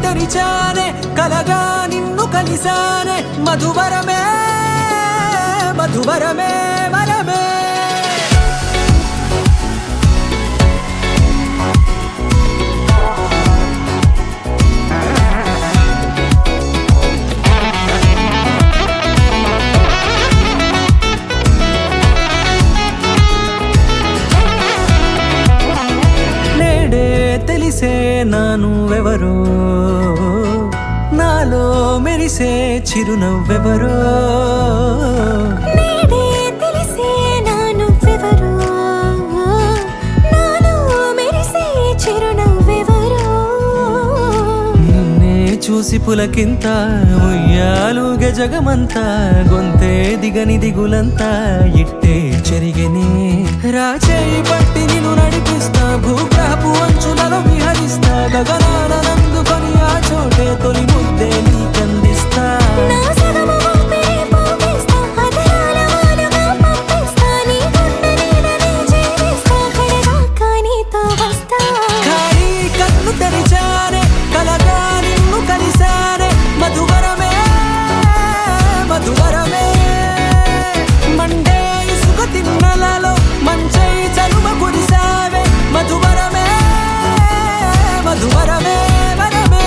తెరిచానే కలగా నిన్ను కలిసానే మధువరమే మధువరమే వరమే తెలిసే నానువెవరో నాలో మెరిసే చిరునవ్వెవరో నేడే తెలిసే నానువెవరో నాలో మెరిసే చిరునవ్వెవరో నిన్నే చూసి పులకింత ఉయ్యాలుగ జగమంతా గొంతే దిగని దిగులంతా ఇట్టే చెరిగెనే రాచేయి పట్టి నిన్ను నడిపిస్తా భూగ్రహపు అంచులలో విహరిస్తా గగనాన నందుకొని ఆ చోటే తొలి ముద్దే నీకందిస్తా నా సగము ఊపిరి పోగేస్తా అధరాల వాలుగా పంపిస్తా నీ గుండె నీడనే చేరిస్తా కడదాకా నీతో వస్తా ఖాళీ కన్ను తెరిచానే కలగా నిన్ను కలిసానే మధువరమే మధువరమే మండే ఇసుక తిన్నలలో మంచై చలువ కురిసావే మధువరమే మధువరమే వరమే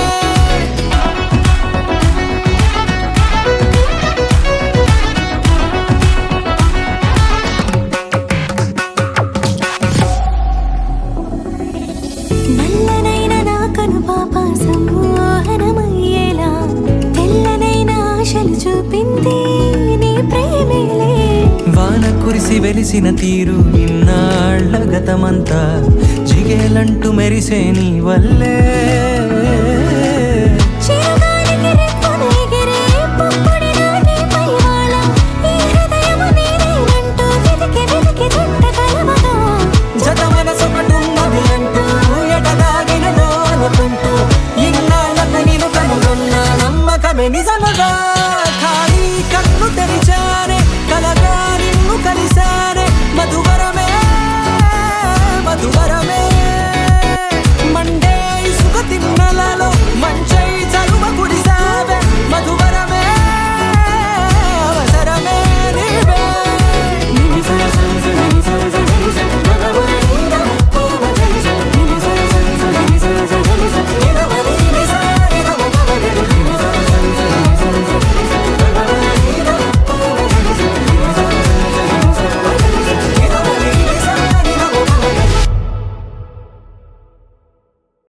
నల్లనైన నా కనుపాప సమ్మోహనమయ్యేలా తెల్లనైన ఆశలు చూపింది నీ ప్రేమేలే వాన కురిసి వెలిసిన తీరు ఇన్నాళ్ల గతమంతా జిగేలంటూ మెరిసే నీ వల్లే చిరుగాలికి రెప్పలు ఎగిరే పుప్పొడిగా నీపై వాల ఈ హృదయము నీదేనంటూ వెతికి వెతికి చుట్ట కలవగా జత మనసొకటున్నది అంటూ ఎటదాగినదో అనుకుంటూ ఇన్నాళ్లకు నేను కనుగొన్న నమ్మకమే నిజముగా